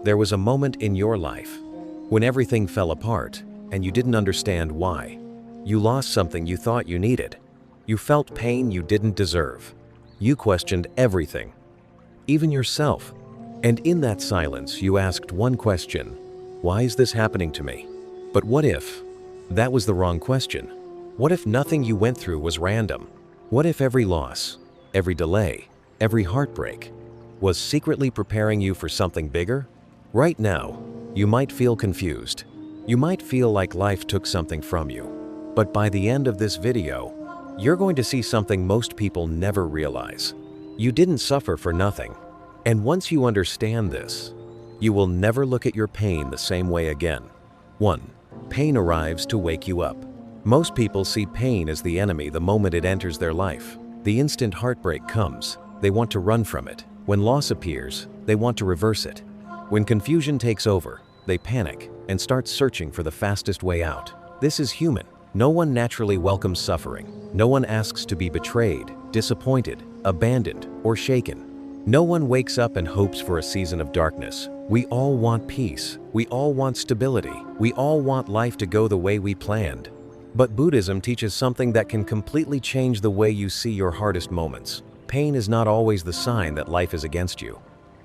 There was a moment in your life when everything fell apart and you didn't understand why. You lost something you thought you needed. You felt pain you didn't deserve. You questioned everything, even yourself. And in that silence, you asked one question: why is this happening to me? But what if that was the wrong question? What if nothing you went through was random? What if every loss, every delay, every heartbreak was secretly preparing you for something bigger? Right now, you might feel confused. You might feel like life took something from you. But by the end of this video, you're going to see something most people never realize. You didn't suffer for nothing. And once you understand this, you will never look at your pain the same way again. 1. Pain arrives to wake you up. Most people see pain as the enemy the moment it enters their life. The instant heartbreak comes, they want to run from it. When loss appears, they want to reverse it. When confusion takes over, they panic and start searching for the fastest way out. This is human. No one naturally welcomes suffering. No one asks to be betrayed, disappointed, abandoned, or shaken. No one wakes up and hopes for a season of darkness. We all want peace. We all want stability. We all want life to go the way we planned. But Buddhism teaches something that can completely change the way you see your hardest moments. Pain is not always the sign that life is against you.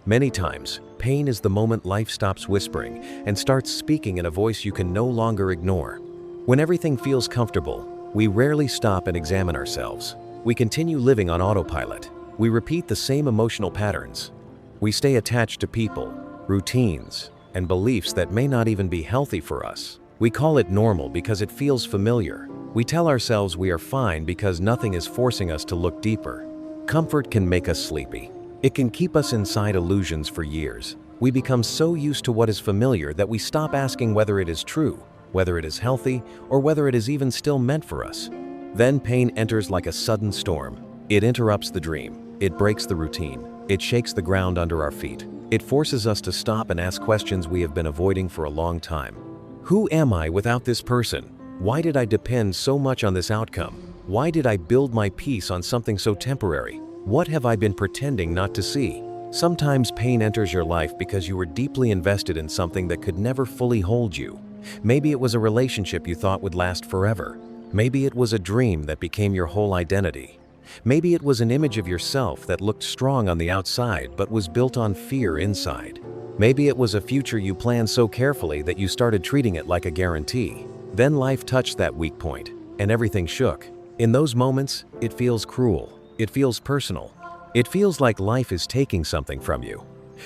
Many times, pain is the moment life stops whispering and starts speaking in a voice you can no longer ignore. When everything feels comfortable, we rarely stop and examine ourselves. We continue living on autopilot. We repeat the same emotional patterns. We stay attached to people, routines, and beliefs that may not even be healthy for us. We call it normal because it feels familiar. We tell ourselves we are fine because nothing is forcing us to look deeper. Comfort can make us sleepy. It can keep us inside illusions for years. We become so used to what is familiar that we stop asking whether it is true, whether it is healthy, or whether it is even still meant for us. Then pain enters like a sudden storm. It interrupts the dream. It breaks the routine. It shakes the ground under our feet. It forces us to stop and ask questions we have been avoiding for a long time. Who am I without this person? Why did I depend so much on this outcome? Why did I build my peace on something so temporary? What have I been pretending not to see? Sometimes pain enters your life because you were deeply invested in something that could never fully hold you. Maybe it was a relationship you thought would last forever. Maybe it was a dream that became your whole identity. Maybe it was an image of yourself that looked strong on the outside but was built on fear inside. Maybe it was a future you planned so carefully that you started treating it like a guarantee. Then life touched that weak point, and everything shook. In those moments, it feels cruel. It feels personal. It feels like life is taking something from you.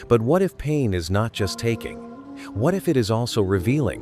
But what if pain is not just taking? What if it is also revealing?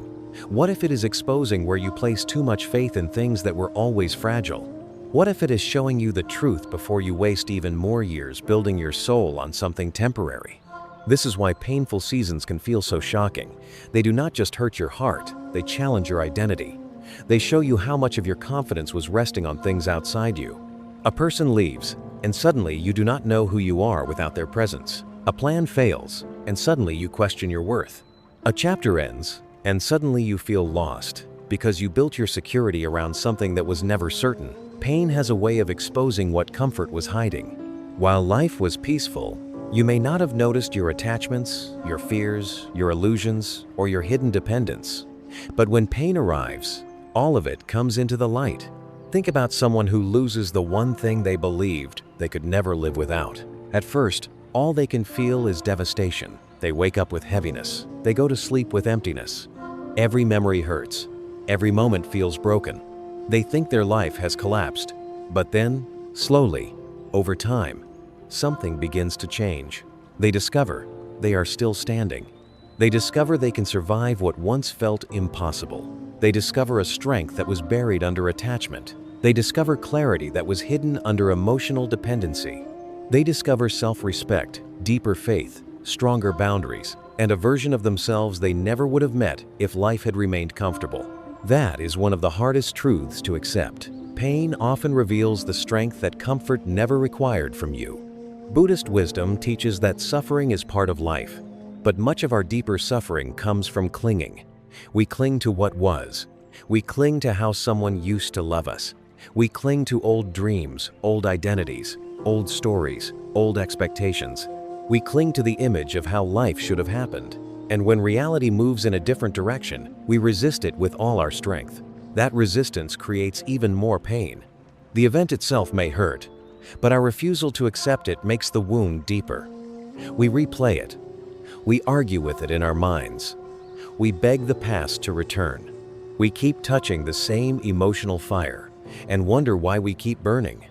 What if it is exposing where you place too much faith in things that were always fragile? What if it is showing you the truth before you waste even more years building your soul on something temporary? This is why painful seasons can feel so shocking. They do not just hurt your heart, they challenge your identity. They show you how much of your confidence was resting on things outside you. A person leaves, and suddenly you do not know who you are without their presence. A plan fails, and suddenly you question your worth. A chapter ends, and suddenly you feel lost, because you built your security around something that was never certain. Pain has a way of exposing what comfort was hiding. While life was peaceful, you may not have noticed your attachments, your fears, your illusions, or your hidden dependence. But when pain arrives, all of it comes into the light. Think about someone who loses the one thing they believed they could never live without. At first, all they can feel is devastation. They wake up with heaviness. They go to sleep with emptiness. Every memory hurts. Every moment feels broken. They think their life has collapsed. But then, slowly, over time, something begins to change. They discover they are still standing. They discover they can survive what once felt impossible. They discover a strength that was buried under attachment. They discover clarity that was hidden under emotional dependency. They discover self-respect, deeper faith, stronger boundaries, and a version of themselves they never would have met if life had remained comfortable. That is one of the hardest truths to accept. Pain often reveals the strength that comfort never required from you. Buddhist wisdom teaches that suffering is part of life, but much of our deeper suffering comes from clinging. We cling to what was. We cling to how someone used to love us. We cling to old dreams, old identities, old stories, old expectations. We cling to the image of how life should have happened. And when reality moves in a different direction, we resist it with all our strength. That resistance creates even more pain. The event itself may hurt, but our refusal to accept it makes the wound deeper. We replay it. We argue with it in our minds. We beg the past to return. We keep touching the same emotional fire and wonder why we keep burning.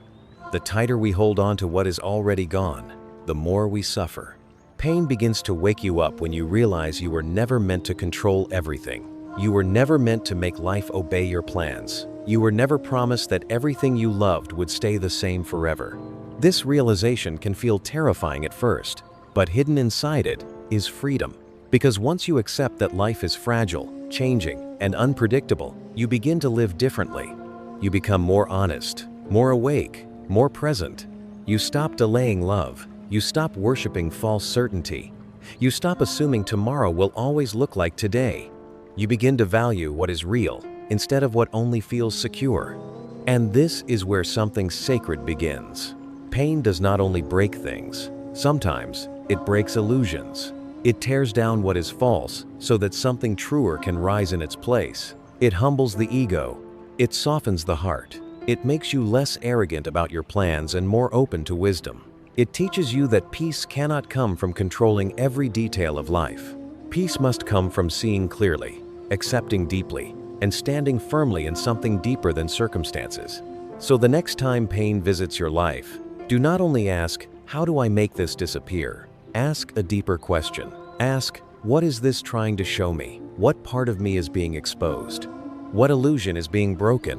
The tighter we hold on to what is already gone, the more we suffer. Pain begins to wake you up when you realize you were never meant to control everything. You were never meant to make life obey your plans. You were never promised that everything you loved would stay the same forever. This realization can feel terrifying at first, but hidden inside it is freedom. Because once you accept that life is fragile, changing, and unpredictable, you begin to live differently. You become more honest, more awake, more present. You stop delaying love. You stop worshiping false certainty. You stop assuming tomorrow will always look like today. You begin to value what is real instead of what only feels secure. And this is where something sacred begins. Pain does not only break things. Sometimes it breaks illusions. It tears down what is false so that something truer can rise in its place. It humbles the ego. It softens the heart. It makes you less arrogant about your plans and more open to wisdom. It teaches you that peace cannot come from controlling every detail of life. Peace must come from seeing clearly, accepting deeply, and standing firmly in something deeper than circumstances. So the next time pain visits your life, do not only ask, "How do I make this disappear?" Ask a deeper question. Ask, "What is this trying to show me? What part of me is being exposed? What illusion is being broken?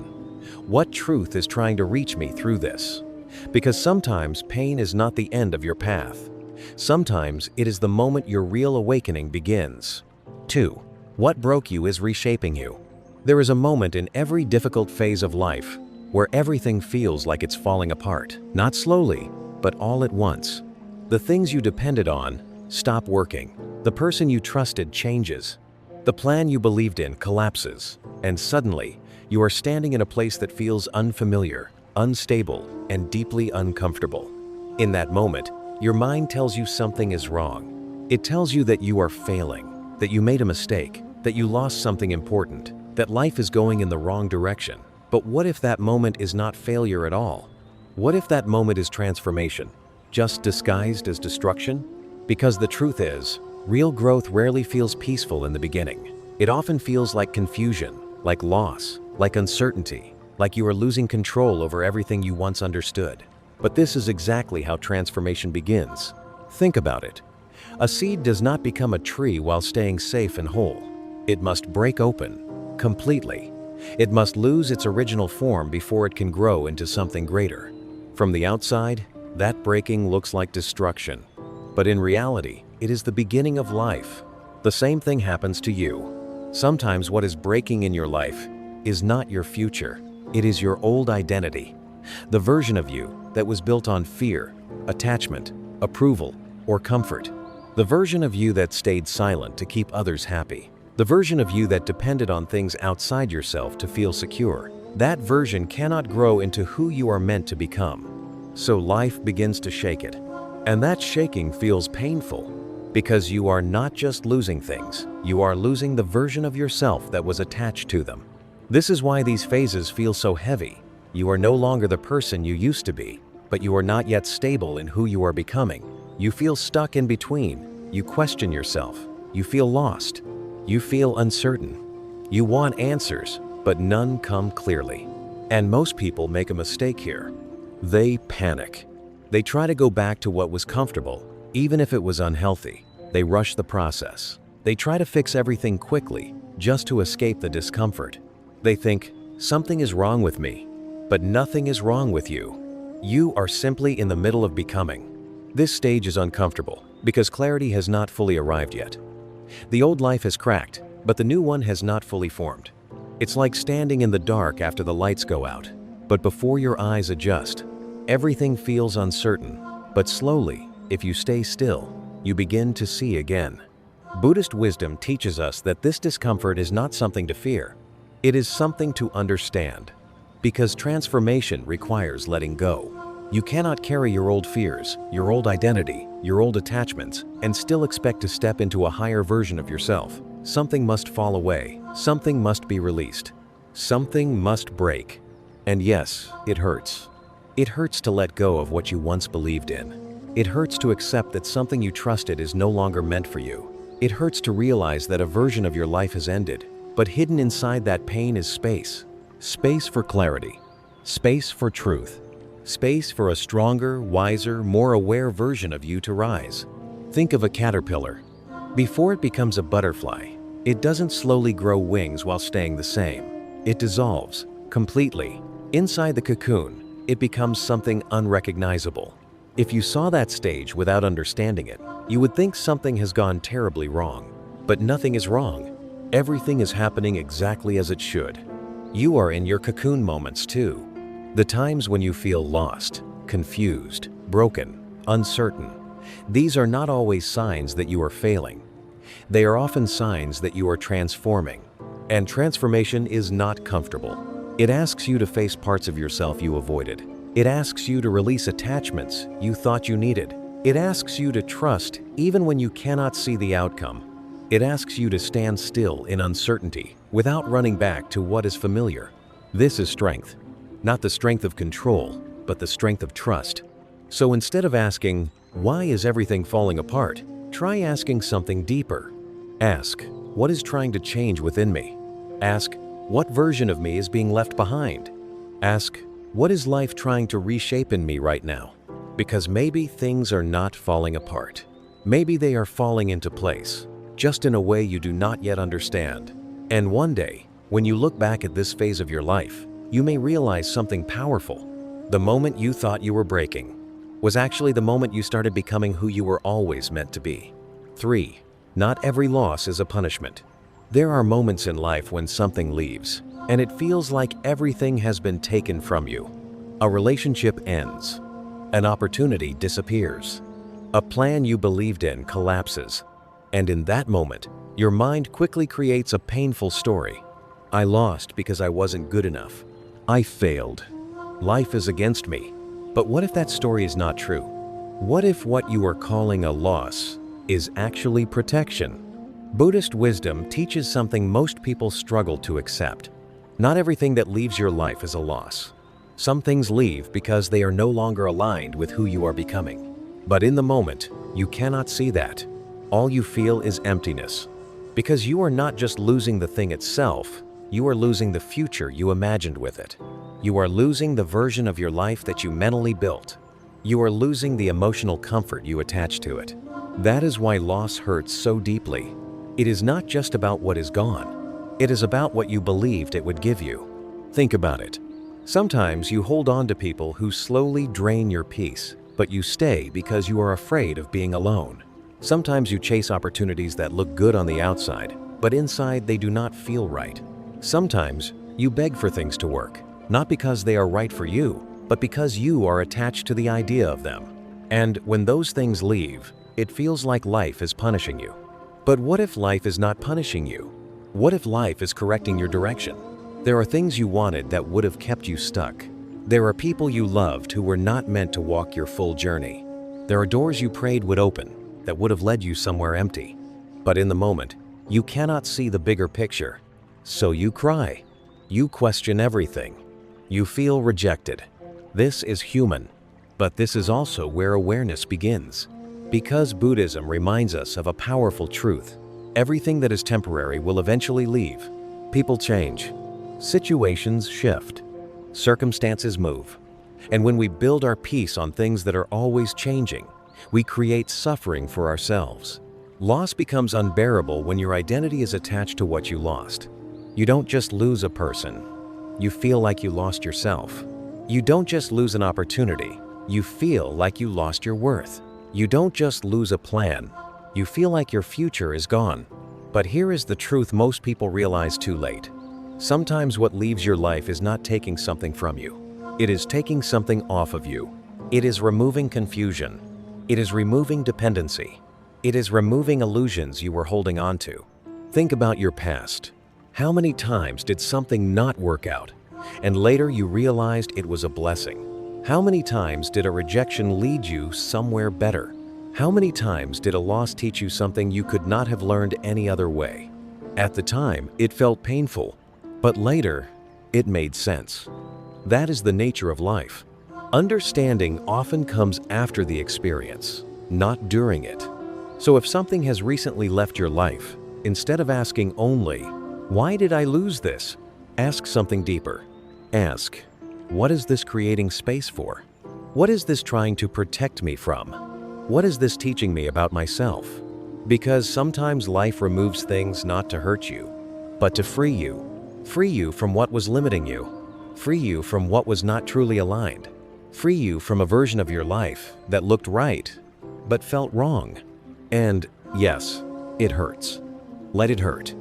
What truth is trying to reach me through this?" Because sometimes pain is not the end of your path. Sometimes it is the moment your real awakening begins. 2. What broke you is reshaping you. There is a moment in every difficult phase of life where everything feels like it's falling apart. Not slowly, but all at once. The things you depended on stop working. The person you trusted changes. The plan you believed in collapses. And suddenly, you are standing in a place that feels unfamiliar, unstable, and deeply uncomfortable. In that moment, your mind tells you something is wrong. It tells you that you are failing, that you made a mistake, that you lost something important, that life is going in the wrong direction. But what if that moment is not failure at all? What if that moment is transformation, just disguised as destruction? Because the truth is, real growth rarely feels peaceful in the beginning. It often feels like confusion, like loss, like uncertainty, like you are losing control over everything you once understood. But this is exactly how transformation begins. Think about it. A seed does not become a tree while staying safe and whole. It must break open, completely. It must lose its original form before it can grow into something greater. From the outside, that breaking looks like destruction. But in reality, it is the beginning of life. The same thing happens to you. Sometimes what is breaking in your life is not your future. It is your old identity, the version of you that was built on fear, attachment, approval, or comfort. The version of you that stayed silent to keep others happy. The version of you that depended on things outside yourself to feel secure. That version cannot grow into who you are meant to become. So life begins to shake it. And that shaking feels painful because you are not just losing things, you are losing the version of yourself that was attached to them. This is why these phases feel so heavy. You are no longer the person you used to be, but you are not yet stable in who you are becoming. You feel stuck in between. You question yourself. You feel lost. You feel uncertain. You want answers, but none come clearly. And most people make a mistake here. They panic. They try to go back to what was comfortable, even if it was unhealthy. They rush the process. They try to fix everything quickly, just to escape the discomfort. They think, something is wrong with me, but nothing is wrong with you. You are simply in the middle of becoming. This stage is uncomfortable because clarity has not fully arrived yet. The old life has cracked, but the new one has not fully formed. It's like standing in the dark after the lights go out. But before your eyes adjust, everything feels uncertain. But slowly, if you stay still, you begin to see again. Buddhist wisdom teaches us that this discomfort is not something to fear. It is something to understand. Because transformation requires letting go. You cannot carry your old fears, your old identity, your old attachments, and still expect to step into a higher version of yourself. Something must fall away. Something must be released. Something must break. And yes, it hurts. It hurts to let go of what you once believed in. It hurts to accept that something you trusted is no longer meant for you. It hurts to realize that a version of your life has ended. But hidden inside that pain is space. Space for clarity. Space for truth. Space for a stronger, wiser, more aware version of you to rise. Think of a caterpillar. Before it becomes a butterfly, it doesn't slowly grow wings while staying the same. It dissolves completely. Inside the cocoon, it becomes something unrecognizable. If you saw that stage without understanding it, you would think something has gone terribly wrong. But nothing is wrong. Everything is happening exactly as it should. You are in your cocoon moments too. The times when you feel lost, confused, broken, uncertain. These are not always signs that you are failing. They are often signs that you are transforming. And transformation is not comfortable. It asks you to face parts of yourself you avoided. It asks you to release attachments you thought you needed. It asks you to trust even when you cannot see the outcome. It asks you to stand still in uncertainty without running back to what is familiar. This is strength. Not the strength of control, but the strength of trust. So instead of asking, "Why is everything falling apart?" try asking something deeper. Ask, "What is trying to change within me?" Ask, "What version of me is being left behind?" Ask, "What is life trying to reshape in me right now?" Because maybe things are not falling apart. Maybe they are falling into place, just in a way you do not yet understand. And one day, when you look back at this phase of your life, you may realize something powerful. The moment you thought you were breaking was actually the moment you started becoming who you were always meant to be. 3. Not every loss is a punishment. There are moments in life when something leaves, and it feels like everything has been taken from you. A relationship ends. An opportunity disappears. A plan you believed in collapses. And in that moment, your mind quickly creates a painful story. I lost because I wasn't good enough. I failed. Life is against me. But what if that story is not true? What if what you are calling a loss is actually protection? Buddhist wisdom teaches something most people struggle to accept. Not everything that leaves your life is a loss. Some things leave because they are no longer aligned with who you are becoming. But in the moment, you cannot see that. All you feel is emptiness. Because you are not just losing the thing itself, you are losing the future you imagined with it. You are losing the version of your life that you mentally built. You are losing the emotional comfort you attached to it. That is why loss hurts so deeply. It is not just about what is gone. It is about what you believed it would give you. Think about it. Sometimes you hold on to people who slowly drain your peace, but you stay because you are afraid of being alone. Sometimes you chase opportunities that look good on the outside, but inside they do not feel right. Sometimes you beg for things to work, not because they are right for you, but because you are attached to the idea of them. And when those things leave, it feels like life is punishing you. But what if life is not punishing you? What if life is correcting your direction? There are things you wanted that would have kept you stuck. There are people you loved who were not meant to walk your full journey. There are doors you prayed would open that would have led you somewhere empty. But in the moment, you cannot see the bigger picture. So you cry. You question everything. You feel rejected. This is human. But this is also where awareness begins. Because Buddhism reminds us of a powerful truth. Everything that is temporary will eventually leave. People change. Situations shift. Circumstances move. And when we build our peace on things that are always changing, we create suffering for ourselves. Loss becomes unbearable when your identity is attached to what you lost. You don't just lose a person. You feel like you lost yourself. You don't just lose an opportunity. You feel like you lost your worth. You don't just lose a plan. You feel like your future is gone. But here is the truth most people realize too late. Sometimes what leaves your life is not taking something from you. It is taking something off of you. It is removing confusion. It is removing dependency. It is removing illusions you were holding on to. Think about your past. How many times did something not work out, and later you realized it was a blessing? How many times did a rejection lead you somewhere better? How many times did a loss teach you something you could not have learned any other way? At the time, it felt painful, but later, it made sense. That is the nature of life. Understanding often comes after the experience, not during it. So if something has recently left your life, instead of asking only, "Why did I lose this?" ask something deeper. Ask, "What is this creating space for? What is this trying to protect me from? What is this teaching me about myself?" Because sometimes life removes things not to hurt you, but to free you. Free you from what was limiting you. Free you from what was not truly aligned. Free you from a version of your life that looked right, but felt wrong. And yes, it hurts. Let it hurt.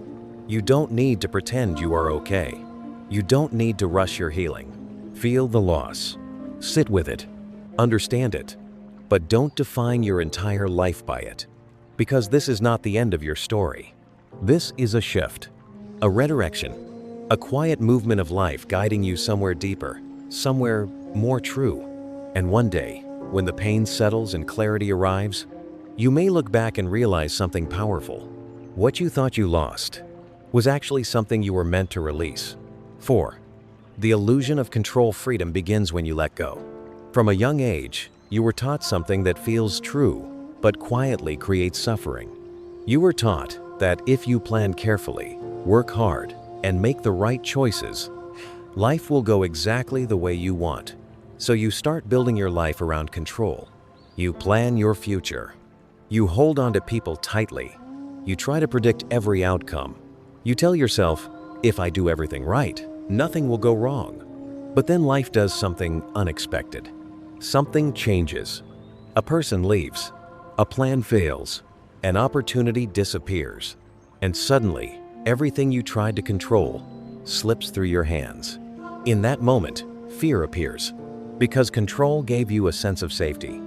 You don't need to pretend you are okay. You don't need to rush your healing. Feel the loss. Sit with it. Understand it. But don't define your entire life by it. Because this is not the end of your story. This is a shift, a redirection, a quiet movement of life guiding you somewhere deeper, somewhere more true. And one day, when the pain settles and clarity arrives, you may look back and realize something powerful. What you thought you lost was actually something you were meant to release. 4. The illusion of control freedom begins when you let go. From a young age, you were taught something that feels true, but quietly creates suffering. You were taught that if you plan carefully, work hard, and make the right choices, life will go exactly the way you want. So you start building your life around control. You plan your future. You hold on to people tightly. You try to predict every outcome. You tell yourself, "If I do everything right, nothing will go wrong." But then life does something unexpected. Something changes. A person leaves. A plan fails. An opportunity disappears. And suddenly, everything you tried to control slips through your hands. In that moment, fear appears. Because control gave you a sense of safety.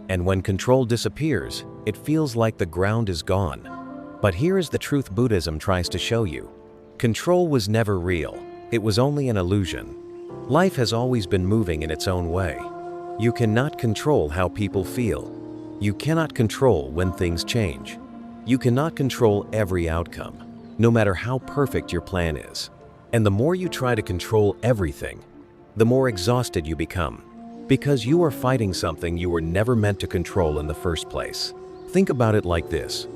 And when control disappears, it feels like the ground is gone. But here is the truth Buddhism tries to show you. Control was never real. It was only an illusion. Life has always been moving in its own way. You cannot control how people feel. You cannot control when things change. You cannot control every outcome, no matter how perfect your plan is. And the more you try to control everything, the more exhausted you become, because you are fighting something you were never meant to control in the first place. Think about it like this.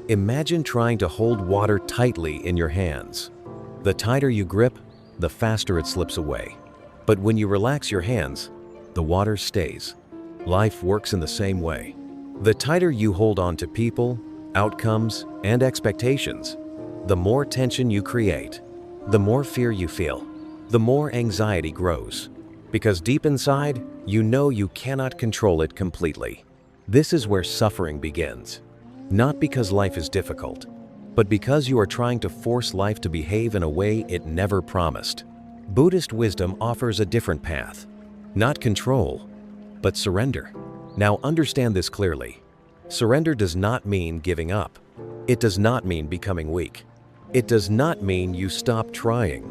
Imagine trying to hold water tightly in your hands. The tighter you grip, the faster it slips away. But when you relax your hands, the water stays. Life works in the same way. The tighter you hold on to people, outcomes, and expectations, the more tension you create, the more fear you feel, the more anxiety grows. Because deep inside, you know you cannot control it completely. This is where suffering begins. Not because life is difficult, but because you are trying to force life to behave in a way it never promised. Buddhist wisdom offers a different path. Not control, but surrender. Now understand this clearly. Surrender does not mean giving up. It does not mean becoming weak. It does not mean you stop trying.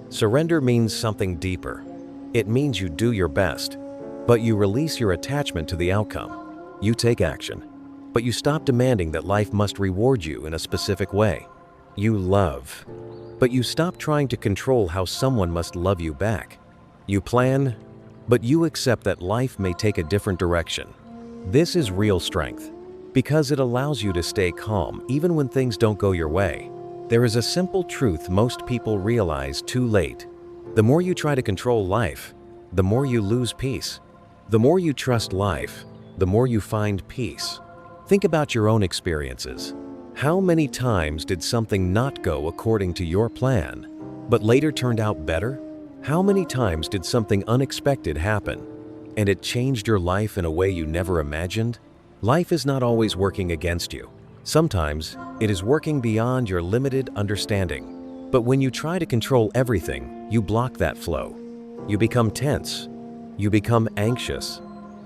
Surrender means something deeper. It means you do your best, but you release your attachment to the outcome. You take action, but you stop demanding that life must reward you in a specific way. You love, but you stop trying to control how someone must love you back. You plan, but you accept that life may take a different direction. This is real strength, because it allows you to stay calm even when things don't go your way. There is a simple truth most people realize too late. The more you try to control life, the more you lose peace. The more you trust life, the more you find peace. Think about your own experiences. How many times did something not go according to your plan, but later turned out better? How many times did something unexpected happen, and it changed your life in a way you never imagined? Life is not always working against you. Sometimes it is working beyond your limited understanding. But when you try to control everything, you block that flow. You become tense. You become anxious.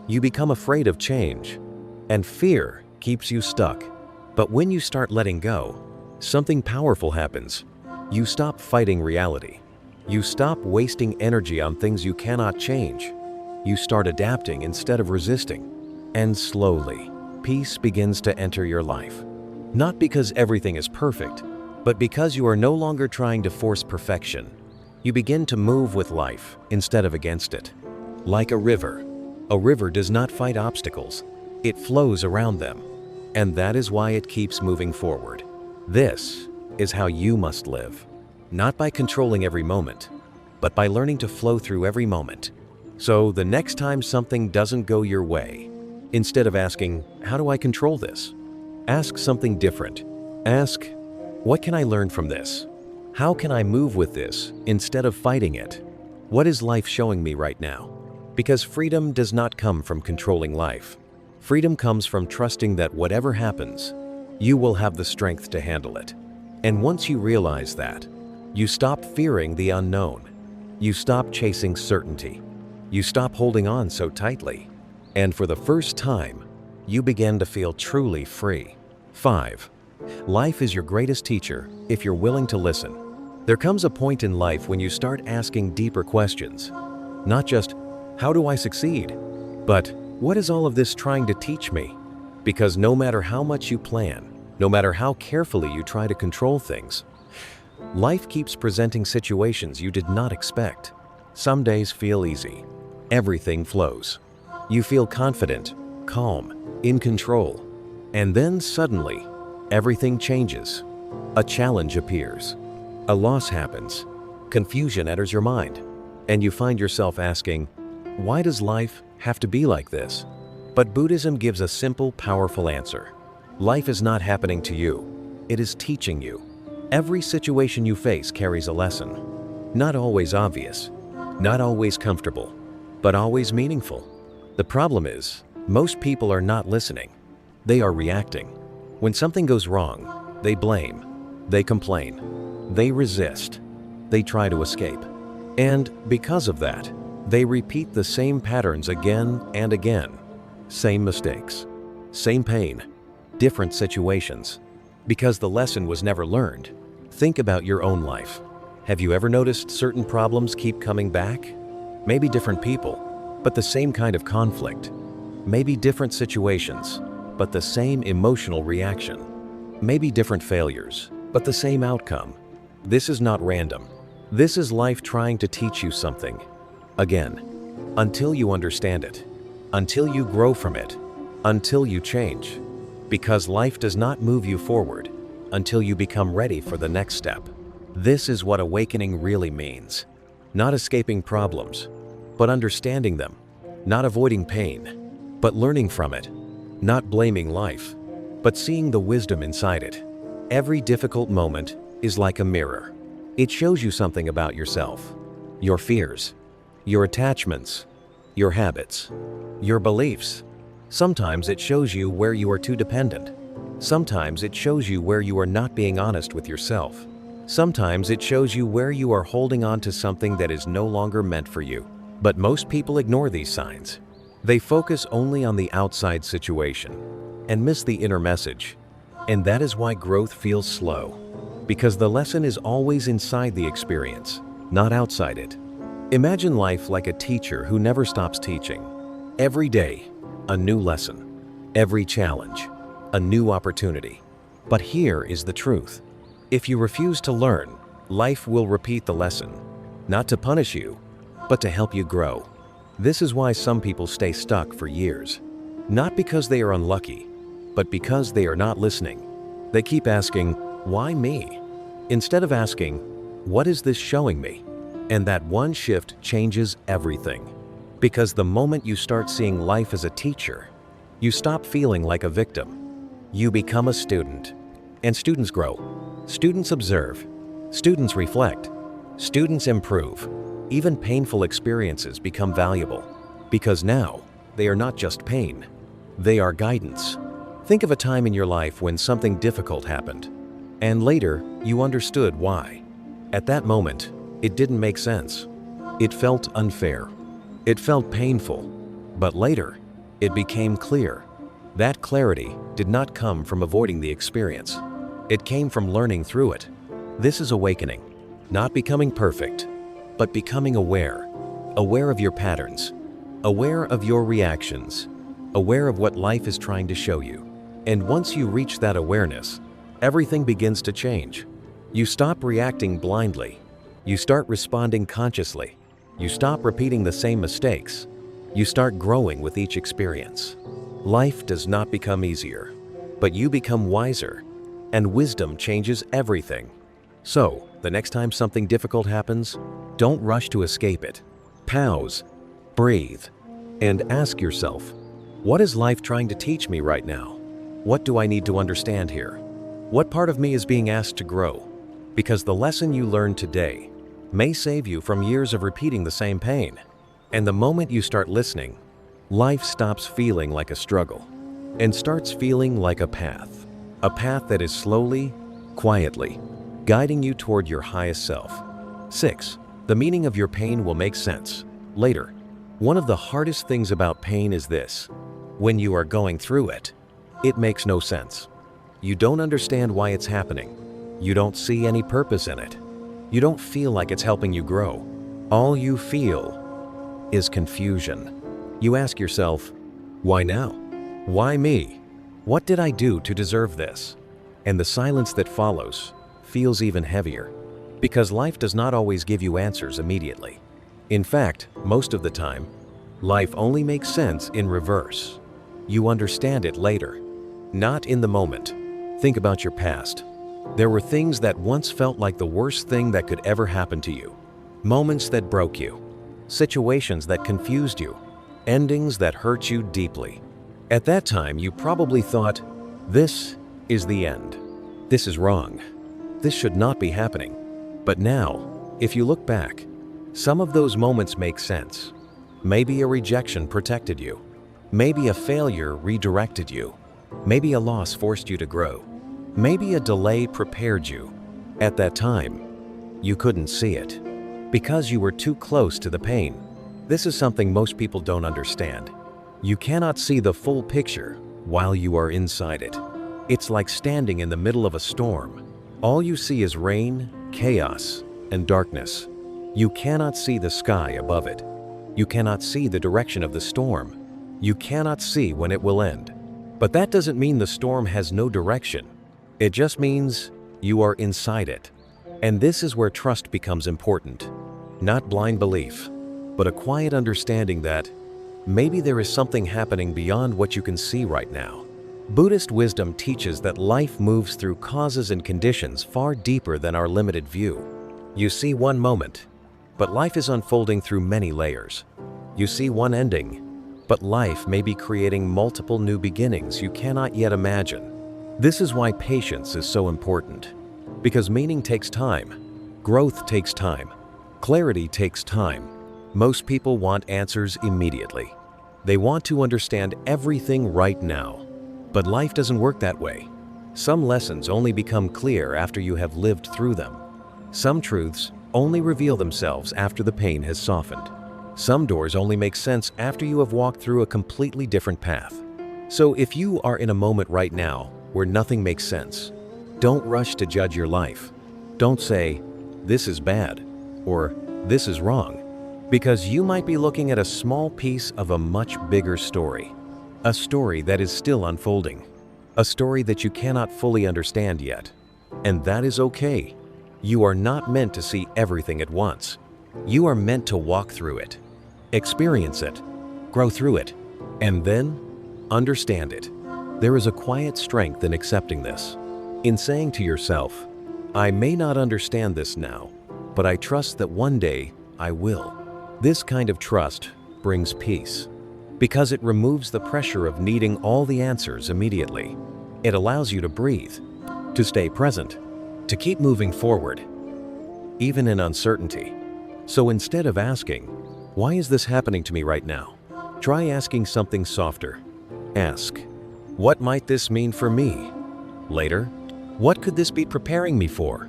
You become afraid of change. And fear keeps you stuck. But when you start letting go, something powerful happens. You stop fighting reality. You stop wasting energy on things you cannot change. You start adapting instead of resisting. And slowly, peace begins to enter your life. Not because everything is perfect, but because you are no longer trying to force perfection. You begin to move with life instead of against it. Like a river does not fight obstacles. It flows around them. And that is why it keeps moving forward. This is how you must live. Not by controlling every moment, but by learning to flow through every moment. So the next time something doesn't go your way, instead of asking, how do I control this? Ask something different. Ask, what can I learn from this? How can I move with this instead of fighting it? What is life showing me right now? Because freedom does not come from controlling life. Freedom comes from trusting that whatever happens, you will have the strength to handle it. And once you realize that, you stop fearing the unknown. You stop chasing certainty. You stop holding on so tightly. And for the first time, you begin to feel truly free. 5. Life is your greatest teacher if you're willing to listen. There comes a point in life when you start asking deeper questions. Not just, how do I succeed? But, what is all of this trying to teach me? Because no matter how much you plan, no matter how carefully you try to control things, life keeps presenting situations you did not expect. Some days feel easy. Everything flows. You feel confident, calm, in control. And then suddenly, everything changes. A challenge appears. A loss happens. Confusion enters your mind. And you find yourself asking, why does life have to be like this? But Buddhism gives a simple, powerful answer. Life is not happening to you. It is teaching you. Every situation you face carries a lesson. Not always obvious, not always comfortable, but always meaningful. The problem is, most people are not listening. They are reacting. When something goes wrong, they blame, they complain, they resist, they try to escape. And because of that, they repeat the same patterns again and again. Same mistakes, same pain, different situations. Because the lesson was never learned. Think about your own life. Have you ever noticed certain problems keep coming back? Maybe different people, but the same kind of conflict. Maybe different situations, but the same emotional reaction. Maybe different failures, but the same outcome. This is not random. This is life trying to teach you something. Again, until you understand it, until you grow from it, until you change. Because life does not move you forward until you become ready for the next step. This is what awakening really means. Not escaping problems, but understanding them. Not avoiding pain, but learning from it. Not blaming life, but seeing the wisdom inside it. Every difficult moment is like a mirror. It shows you something about yourself, your fears, your attachments, your habits, your beliefs. Sometimes it shows you where you are too dependent. Sometimes it shows you where you are not being honest with yourself. Sometimes it shows you where you are holding on to something that is no longer meant for you. But most people ignore these signs. They focus only on the outside situation and miss the inner message. And that is why growth feels slow. Because the lesson is always inside the experience, not outside it. Imagine life like a teacher who never stops teaching. Every day, a new lesson. Every challenge, a new opportunity. But here is the truth. If you refuse to learn, life will repeat the lesson. Not to punish you, but to help you grow. This is why some people stay stuck for years. Not because they are unlucky, but because they are not listening. They keep asking, why me? Instead of asking, what is this showing me? And that one shift changes everything. Because the moment you start seeing life as a teacher, you stop feeling like a victim. You become a student. And students grow. Students observe. Students reflect. Students improve. Even painful experiences become valuable. Because now, they are not just pain. They are guidance. Think of a time in your life when something difficult happened. And later, you understood why. At that moment, it didn't make sense. It felt unfair. It felt painful. But later, it became clear. That clarity did not come from avoiding the experience. It came from learning through it. This is awakening. Not becoming perfect, but becoming aware. Aware of your patterns. aware of your reactions, aware of what life is trying to show you. And once you reach that awareness, everything begins to change. You stop reacting blindly. You start responding consciously. You stop repeating the same mistakes. You start growing with each experience. Life does not become easier, but you become wiser, and wisdom changes everything. So, the next time something difficult happens, don't rush to escape it. Pause, breathe, and ask yourself, what is life trying to teach me right now? What do I need to understand here? What part of me is being asked to grow? Because the lesson you learn today may save you from years of repeating the same pain. And the moment you start listening, life stops feeling like a struggle and starts feeling like a path that is slowly, quietly, guiding you toward your highest self. 6. The meaning of your pain will make sense later. One of the hardest things about pain is this: when you are going through it, it makes no sense. You don't understand why it's happening. You don't see any purpose in it. You don't feel like it's helping you grow. All you feel is confusion. You ask yourself, why now? Why me? What did I do to deserve this? And the silence that follows feels even heavier, because life does not always give you answers immediately. In fact, most of the time, life only makes sense in reverse. You understand it later, not in the moment. Think about your past. There were things that once felt like the worst thing that could ever happen to you. Moments that broke you. Situations that confused you. Endings that hurt you deeply. At that time, you probably thought, this is the end. This is wrong. This should not be happening. But now, if you look back, some of those moments make sense. Maybe a rejection protected you. Maybe a failure redirected you. Maybe a loss forced you to grow. Maybe a delay prepared you. At that time, you couldn't see it because you were too close to the pain. This is something most people don't understand. You cannot see the full picture while you are inside it. It's like standing in the middle of a storm. All you see is rain, chaos, and darkness. You cannot see the sky above it. You cannot see the direction of the storm. You cannot see when it will end. But that doesn't mean the storm has no direction. It just means you are inside it. And this is where trust becomes important. Not blind belief, but a quiet understanding that maybe there is something happening beyond what you can see right now. Buddhist wisdom teaches that life moves through causes and conditions far deeper than our limited view. You see one moment, but life is unfolding through many layers. You see one ending, but life may be creating multiple new beginnings you cannot yet imagine. This is why patience is so important. Because meaning takes time, growth takes time, clarity takes time. Most people want answers immediately. They want to understand everything right now. But life doesn't work that way. Some lessons only become clear after you have lived through them. Some truths only reveal themselves after the pain has softened. Some doors only make sense after you have walked through a completely different path. So if you are in a moment right now where nothing makes sense, don't rush to judge your life. Don't say, this is bad, or this is wrong, because you might be looking at a small piece of a much bigger story. A story that is still unfolding. A story that you cannot fully understand yet. And that is okay. You are not meant to see everything at once. You are meant to walk through it, experience it, grow through it, and then understand it. There is a quiet strength in accepting this, in saying to yourself, I may not understand this now, but I trust that one day I will. This kind of trust brings peace, because it removes the pressure of needing all the answers immediately. It allows you to breathe, to stay present, to keep moving forward, even in uncertainty. So instead of asking, why is this happening to me right now? Try asking something softer. Ask, what might this mean for me? Later, what could this be preparing me for?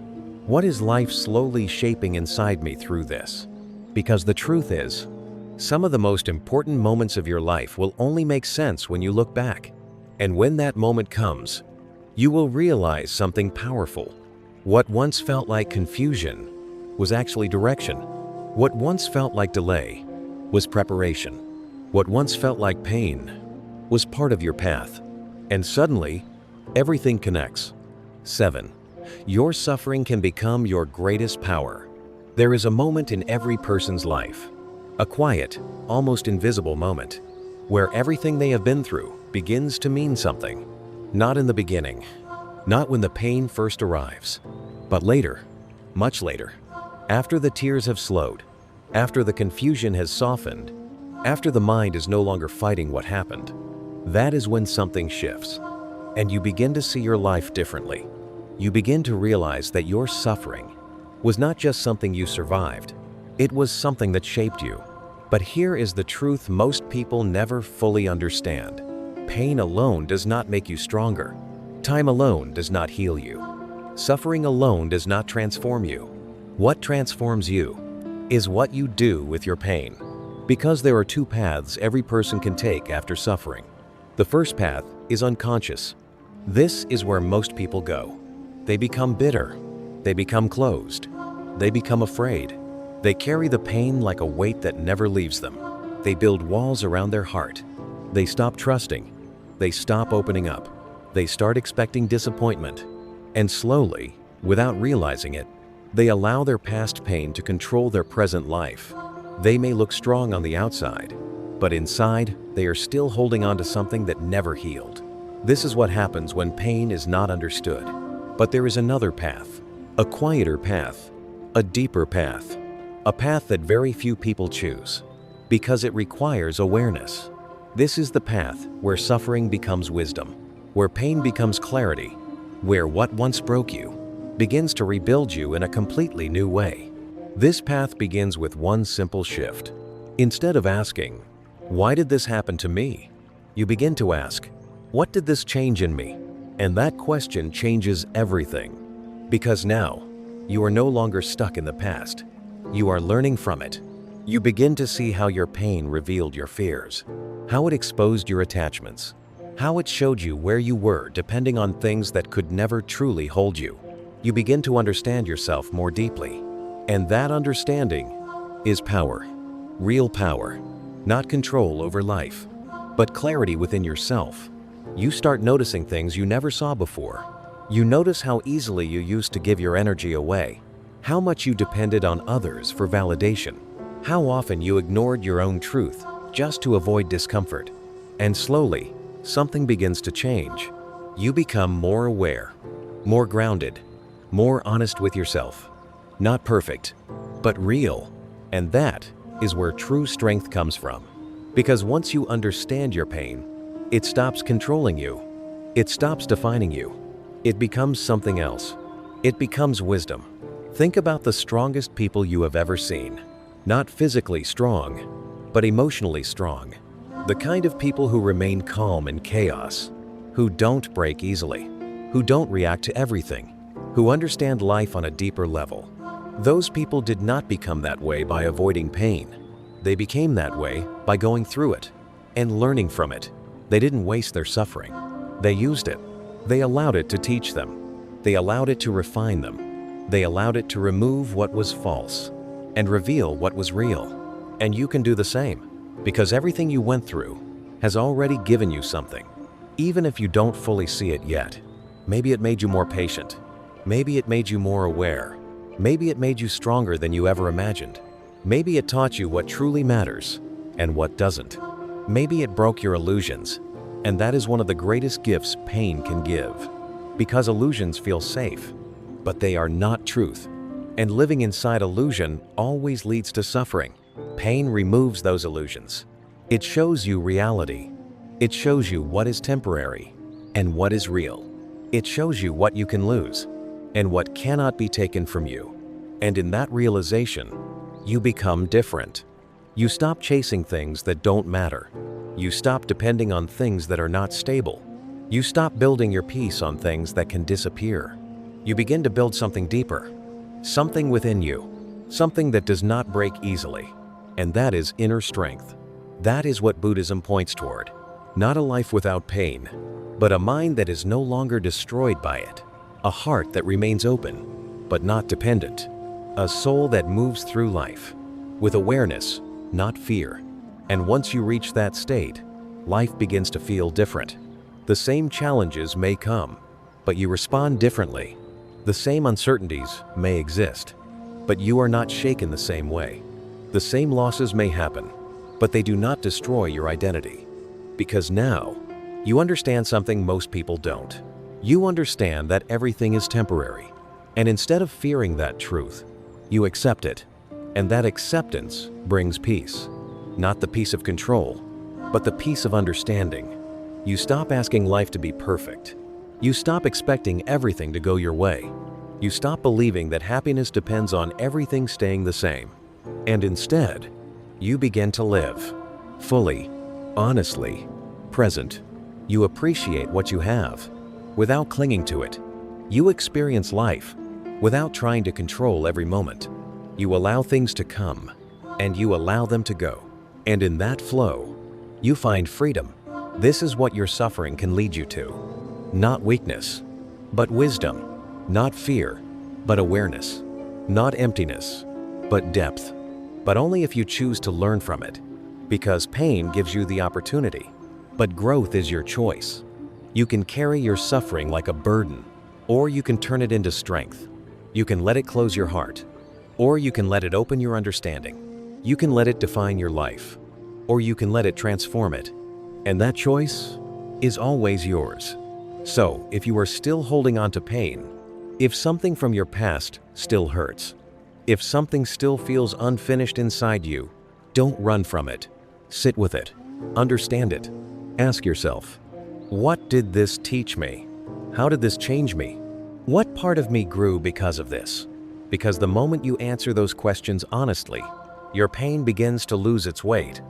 What is life slowly shaping inside me through this? Because the truth is, some of the most important moments of your life will only make sense when you look back. And when that moment comes, you will realize something powerful. What once felt like confusion was actually direction. What once felt like delay was preparation. What once felt like pain was part of your path, and suddenly, everything connects. 7. Your suffering can become your greatest power. There is a moment in every person's life, a quiet, almost invisible moment, where everything they have been through begins to mean something. Not in the beginning, not when the pain first arrives, but later, much later, after the tears have slowed, after the confusion has softened, after the mind is no longer fighting what happened. That is when something shifts, and you begin to see your life differently. You begin to realize that your suffering was not just something you survived, it was something that shaped you. But here is the truth most people never fully understand. Pain alone does not make you stronger. Time alone does not heal you. Suffering alone does not transform you. What transforms you is what you do with your pain. Because there are two paths every person can take after suffering. The first path is unconscious. This is where most people go. They become bitter. They become closed. They become afraid. They carry the pain like a weight that never leaves them. They build walls around their heart. They stop trusting. They stop opening up. They start expecting disappointment. And slowly, without realizing it, they allow their past pain to control their present life. They may look strong on the outside, but inside, they are still holding on to something that never healed. This is what happens when pain is not understood. But there is another path, a quieter path, a deeper path, a path that very few people choose, because it requires awareness. This is the path where suffering becomes wisdom, where pain becomes clarity, where what once broke you begins to rebuild you in a completely new way. This path begins with one simple shift. Instead of asking, "Why did this happen to me?" you begin to ask, "What did this change in me?" And that question changes everything. Because now, you are no longer stuck in the past. You are learning from it. You begin to see how your pain revealed your fears, how it exposed your attachments, how it showed you where you were depending on things that could never truly hold you. You begin to understand yourself more deeply. And that understanding is power. Real power. Not control over life, but clarity within yourself. You start noticing things you never saw before. You notice how easily you used to give your energy away, how much you depended on others for validation, how often you ignored your own truth just to avoid discomfort. And slowly, something begins to change. You become more aware, more grounded, more honest with yourself. Not perfect, but real. And that is where true strength comes from. Because once you understand your pain, it stops controlling you. It stops defining you. It becomes something else. It becomes wisdom. Think about the strongest people you have ever seen. Not physically strong, but emotionally strong. The kind of people who remain calm in chaos, who don't break easily, who don't react to everything, who understand life on a deeper level. Those people did not become that way by avoiding pain. They became that way by going through it and learning from it. They didn't waste their suffering. They used it. They allowed it to teach them. They allowed it to refine them. They allowed it to remove what was false and reveal what was real. And you can do the same, because everything you went through has already given you something. Even if you don't fully see it yet, maybe it made you more patient. Maybe it made you more aware. Maybe it made you stronger than you ever imagined. Maybe it taught you what truly matters and what doesn't. Maybe it broke your illusions, and that is one of the greatest gifts pain can give. Because illusions feel safe, but they are not truth. And living inside illusion always leads to suffering. Pain removes those illusions. It shows you reality. It shows you what is temporary and what is real. It shows you what you can lose and what cannot be taken from you. And in that realization, you become different. You stop chasing things that don't matter. You stop depending on things that are not stable. You stop building your peace on things that can disappear. You begin to build something deeper, something within you, something that does not break easily. And that is inner strength. That is what Buddhism points toward. Not a life without pain, but a mind that is no longer destroyed by it. A heart that remains open, but not dependent. A soul that moves through life with awareness, not fear. And once you reach that state, life begins to feel different. The same challenges may come, but you respond differently. The same uncertainties may exist, but you are not shaken the same way. The same losses may happen, but they do not destroy your identity. Because now, you understand something most people don't. You understand that everything is temporary. And instead of fearing that truth, you accept it. And that acceptance brings peace. Not the peace of control, but the peace of understanding. You stop asking life to be perfect. You stop expecting everything to go your way. You stop believing that happiness depends on everything staying the same. And instead, you begin to live fully, honestly, present. You appreciate what you have without clinging to it. You experience life without trying to control every moment. You allow things to come, and you allow them to go. And in that flow, you find freedom. This is what your suffering can lead you to. Not weakness, but wisdom. Not fear, but awareness. Not emptiness, but depth. But only if you choose to learn from it. Because pain gives you the opportunity, but growth is your choice. You can carry your suffering like a burden, or you can turn it into strength. You can let it close your heart, or you can let it open your understanding. You can let it define your life, or you can let it transform it. And that choice is always yours. So, if you are still holding on to pain, if something from your past still hurts, if something still feels unfinished inside you, don't run from it. Sit with it. Understand it. Ask yourself, what did this teach me? How did this change me? What part of me grew because of this? Because the moment you answer those questions honestly, your pain begins to lose its weight,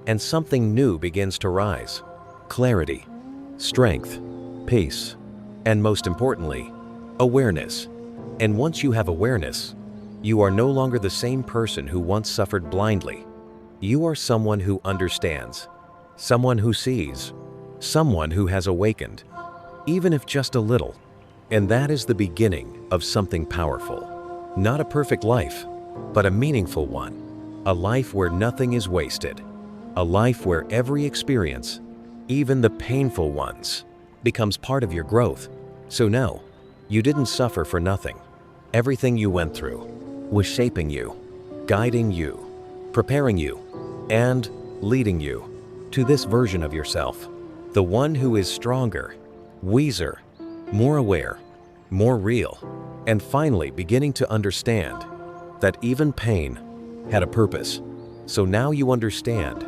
and something new begins to rise. Clarity, strength, peace, and most importantly, awareness. And once you have awareness, you are no longer the same person who once suffered blindly. You are someone who understands, someone who sees, someone who has awakened, even if just a little. And that is the beginning of something powerful. Not a perfect life, but a meaningful one. A life where nothing is wasted. A life where every experience, even the painful ones, becomes part of your growth. So no, you didn't suffer for nothing. Everything you went through was shaping you, guiding you, preparing you, and leading you to this version of yourself. The one who is stronger, wiser, more aware, more real, and finally beginning to understand that even pain had a purpose. So now you understand.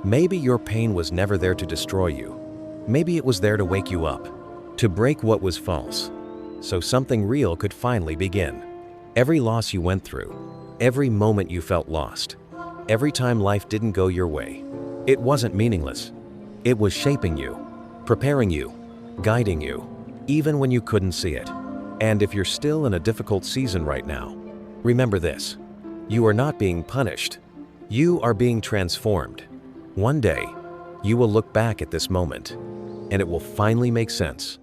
Maybe your pain was never there to destroy you. Maybe it was there to wake you up, to break what was false, so something real could finally begin. Every loss you went through, every moment you felt lost, every time life didn't go your way, it wasn't meaningless. It was shaping you, preparing you, guiding you, even when you couldn't see it. And if you're still in a difficult season right now, remember this. You are not being punished. You are being transformed. One day, you will look back at this moment, and it will finally make sense.